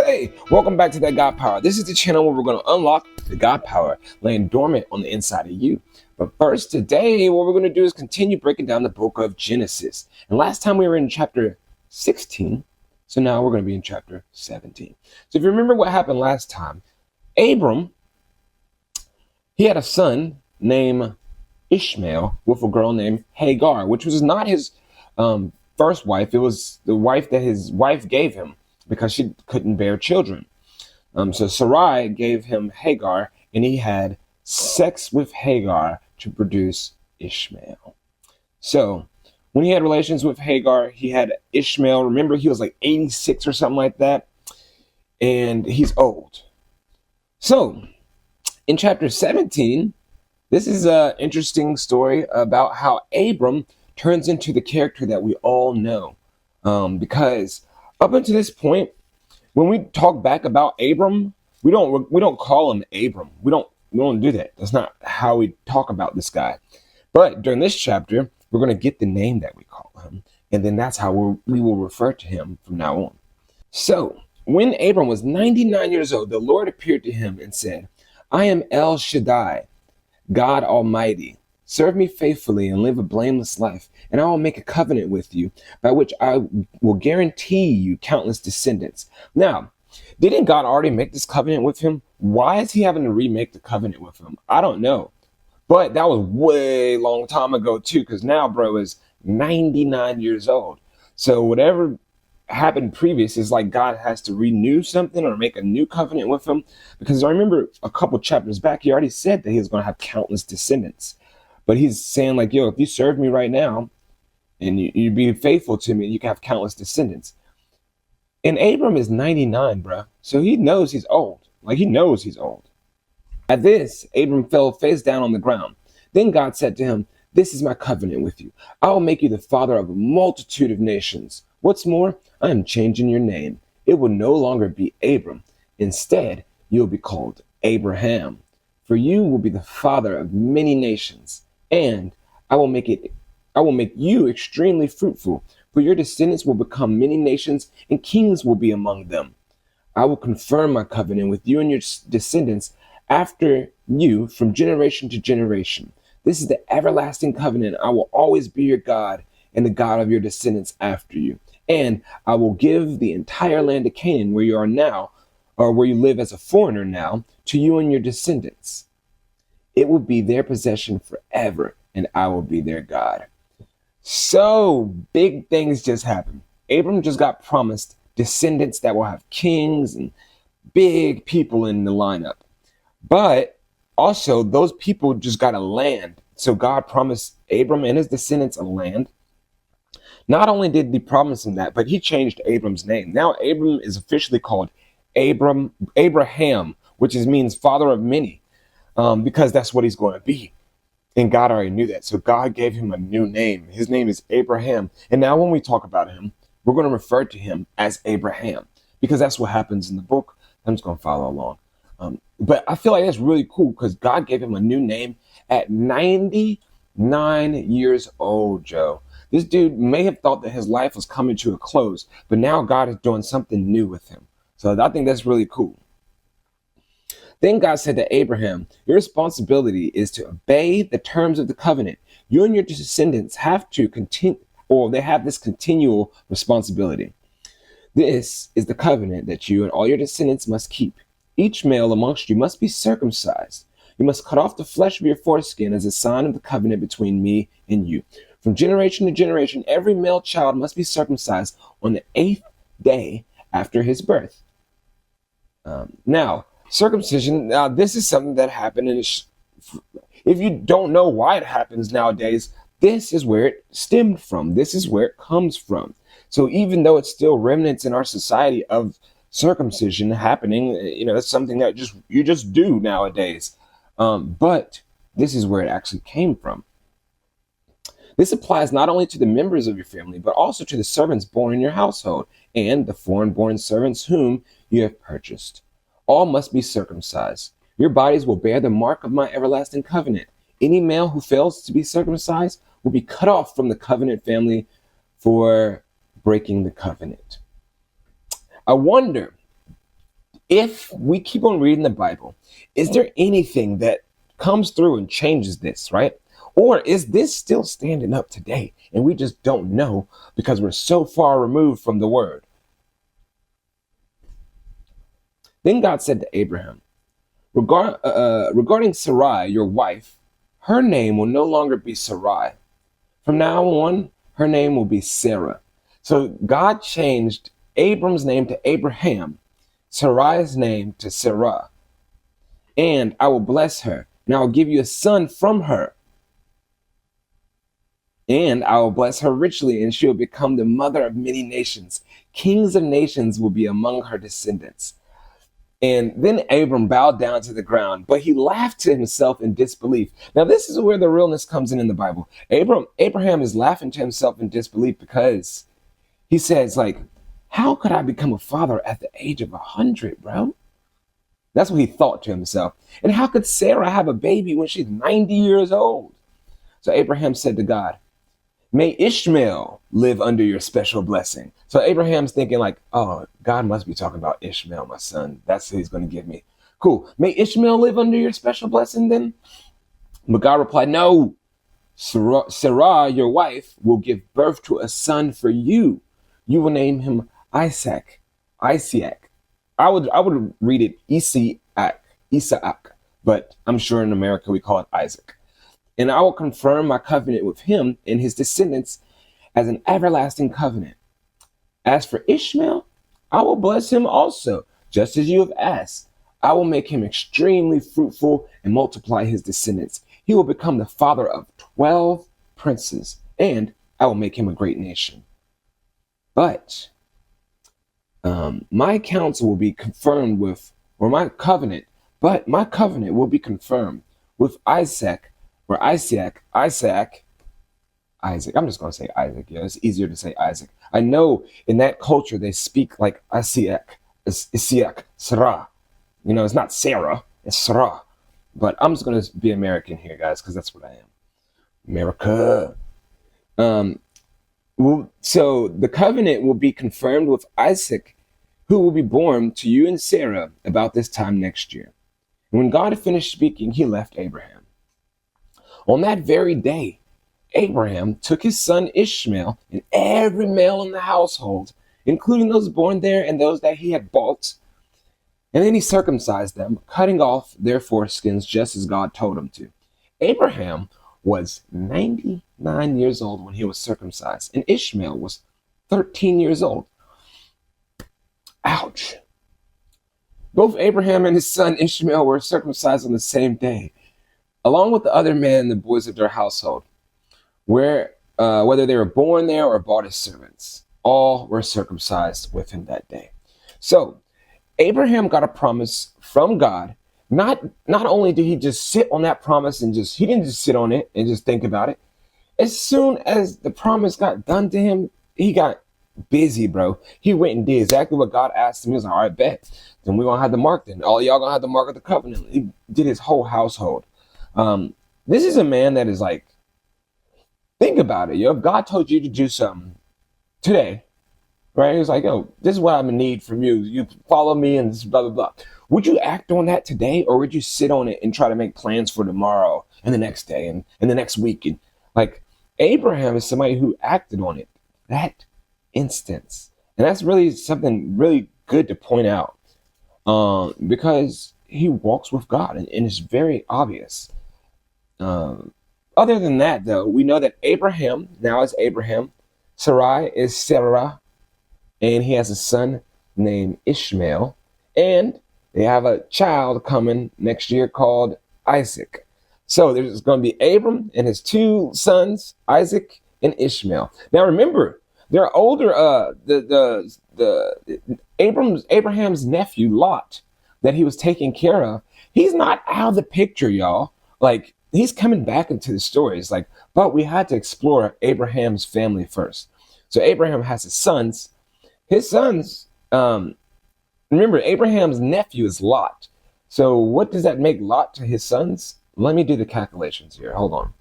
Hey, welcome back to That God Power. This is the channel where we're going to unlock the God Power laying dormant on the inside of you. But first, today, what we're going to do is continue breaking down the book of Genesis. And last time we were in chapter 16, so now we're going to be in chapter 17. So if you remember what happened last time, Abram, he had a son named Ishmael with a girl named Hagar, which was not his first wife. It was the wife that his wife gave him because she couldn't bear children. So Sarai gave him Hagar, and he had sex with Hagar to produce Ishmael. So when he had relations with Hagar, he had Ishmael. Remember, he was like 86 or something like that, and he's old. So in chapter 17, this is an interesting story about how Abram turns into the character that we all know. Because up until this point, when we talk back about Abram, we don't call him Abram. We don't do that. That's not how we talk about this guy. But during this chapter, we're going to get the name that we call him, and then that's how we will refer to him from now on. So when Abram was 99 years old, the Lord appeared to him and said, "I am El Shaddai, God Almighty. Serve me faithfully and live a blameless life, and I will make a covenant with you by which I will guarantee you countless descendants." Now, didn't God already make this covenant with him? Why is he having to remake the covenant with him? I don't know. But that was way long time ago too, because now bro is 99 years old. So whatever happened previous is like God has to renew something or make a new covenant with him. Because I remember a couple chapters back, he already said that he was going to have countless descendants. But he's saying like, yo, if you serve me right now and you be faithful to me, you can have countless descendants. And Abram is 99, bro. So he knows he's old. Like he knows he's old. At this, Abram fell face down on the ground. Then God said to him, "This is my covenant with you. I will make you the father of a multitude of nations. What's more, I am changing your name. It will no longer be Abram. Instead, you'll be called Abraham. For you will be the father of many nations. And I will make you extremely fruitful, for your descendants will become many nations, and kings will be among them. I will confirm my covenant with you and your descendants after you from generation to generation. This is the everlasting covenant. I will always be your God and the God of your descendants after you. And I will give the entire land of Canaan, where you are now, or where you live as a foreigner now, to you and your descendants. It will be their possession forever, and I will be their God." So big things just happened. Abram just got promised descendants that will have kings and big people in the lineup. But also those people just got a land. So God promised Abram and his descendants a land. Not only did he promise him that, but he changed Abram's name. Now Abram is officially called Abraham, which means father of many. Because that's what he's going to be. And God already knew that. So God gave him a new name. His name is Abraham. And now when we talk about him, we're going to refer to him as Abraham, because that's what happens in the book. I'm just going to follow along. But I feel like that's really cool because God gave him a new name at 99 years old, Joe. This dude may have thought that his life was coming to a close, but now God is doing something new with him. So I think that's really cool. Then God said to Abraham, "Your responsibility is to obey the terms of the covenant. You and your descendants have to continue, or they have this continual responsibility. This is the covenant that you and all your descendants must keep. Each male amongst you must be circumcised. You must cut off the flesh of your foreskin as a sign of the covenant between me and you. From generation to generation, every male child must be circumcised on the 8th day after his birth." Now, circumcision, this is something that happened, and if you don't know why it happens nowadays, this is where it stemmed from. This is where it comes from. So even though it's still remnants in our society of circumcision happening, it's something that you just do nowadays. But this is where it actually came from. This applies not only to the members of your family, but also to the servants born in your household and the foreign-born servants whom you have purchased. All must be circumcised. Your bodies will bear the mark of my everlasting covenant. Any male who fails to be circumcised will be cut off from the covenant family for breaking the covenant. I wonder If we keep on reading the Bible, is there anything that comes through and changes this, right? Or is this still standing up today and we just don't know because we're so far removed from the word? Then God said to Abraham, regarding Sarai, your wife, her name will no longer be Sarai. From now on, her name will be Sarah. So God changed Abram's name to Abraham, Sarai's name to Sarah. And I will bless her, and I will give you a son from her. And I will bless her richly, and she will become the mother of many nations. Kings of nations will be among her descendants. And then Abram bowed down to the ground, but he laughed to himself in disbelief. Now, this is where the realness comes in the Bible. Abraham is laughing to himself in disbelief because he says, like, how could I become a father at the age of 100, bro? That's what he thought to himself. And how could Sarah have a baby when she's 90 years old? So Abraham said to God, may Ishmael live under your special blessing. So Abraham's thinking like, oh, God must be talking about Ishmael, my son. That's who he's going to give me. Cool. May Ishmael live under your special blessing then? But God replied, no. Sarai, your wife, will give birth to a son for you. You will name him Isaac. Isaac. I would read it Isaac, but I'm sure in America we call it Isaac. And I will confirm my covenant with him and his descendants as an everlasting covenant. As for Ishmael, I will bless him also, just as you have asked. I will make him extremely fruitful and multiply his descendants. He will become the father of 12 princes, and I will make him a great nation. But my counsel will be confirmed with, or my covenant, but my covenant will be confirmed with Isaac. Isaac. I'm just going to say Isaac. Yeah, it's easier to say Isaac. I know in that culture they speak like Isaac, Sarah. You know, it's not Sarah, it's Sarah. But I'm just going to be American here, guys, because that's what I am. America. So the covenant will be confirmed with Isaac, who will be born to you and Sarah about this time next year. And when God had finished speaking, he left Abraham. On that very day, Abraham took his son Ishmael and every male in the household, including those born there and those that he had bought, and then he circumcised them, cutting off their foreskins just as God told him to. Abraham was 99 years old when he was circumcised, and Ishmael was 13 years old. Ouch. Both Abraham and his son Ishmael were circumcised on the same day, along with the other men and the boys of their household, whether they were born there or bought as servants. All were circumcised with him that day. So Abraham got a promise from God. Not only did he just sit on that promise and he didn't just sit on it and just think about it. As soon as the promise got done to him, he got busy, bro. He went and did exactly what God asked him. He was like, all right, bet. Then we're going to have the mark then. All y'all going to have the mark of the covenant. He did his whole household. This is a man that is like, think about it. Yo, if God told you to do something today, right? It's like, yo, this is what I'm gonna need from you. You follow me and blah, blah, blah. Would you act on that today, or would you sit on it and try to make plans for tomorrow and the next day and the next week? And like Abraham is somebody who acted on it that instance. And that's really something really good to point out, because he walks with God and it's very obvious. Other than that, though, we know that Abraham now is Abraham, Sarai is Sarah, and he has a son named Ishmael, and they have a child coming next year called Isaac. So there's going to be Abram and his two sons, Isaac and Ishmael. Now remember, they're older. Abraham's nephew Lot that he was taking care of, he's not out of the picture, y'all. Like, he's coming back into the story. It's like, but we had to explore Abraham's family first. So Abraham has his sons. Remember, Abraham's nephew is Lot. So what does that make Lot to his sons? Let me do the calculations here. Hold on.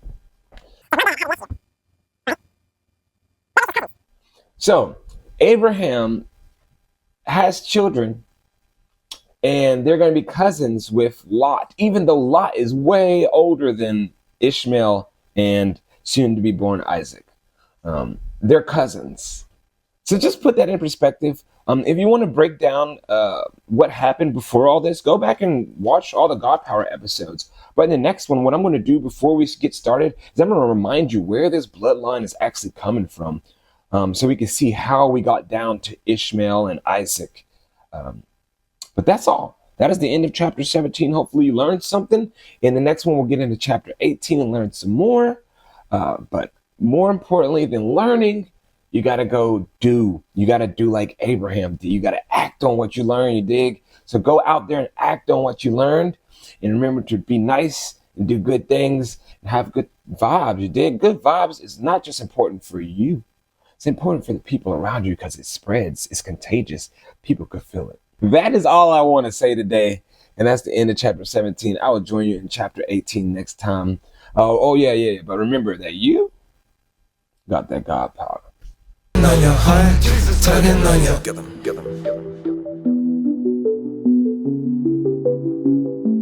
So Abraham has children, and they're going to be cousins with Lot, even though Lot is way older than Ishmael and soon to be born Isaac. They're cousins. So just put that in perspective. If you want to break down what happened before all this, go back and watch all the God Power episodes. But in the next one, what I'm going to do before we get started is I'm going to remind you where this bloodline is actually coming from, so we can see how we got down to Ishmael and Isaac. But that's all. That is the end of chapter 17. Hopefully you learned something. In the next one, we'll get into chapter 18 and learn some more. But more importantly than learning, you got to go do. You got to do like Abraham did. You got to act on what you learn, you dig? So go out there and act on what you learned. And remember to be nice and do good things and have good vibes, you dig? Good vibes is not just important for you. It's important for the people around you because it spreads. It's contagious. People could feel it. That is all I want to say today. And that's the end of chapter 17. I will join you in chapter 18 next time. Yeah. But remember that you got that God power. On your heart, tugging on your... Get them.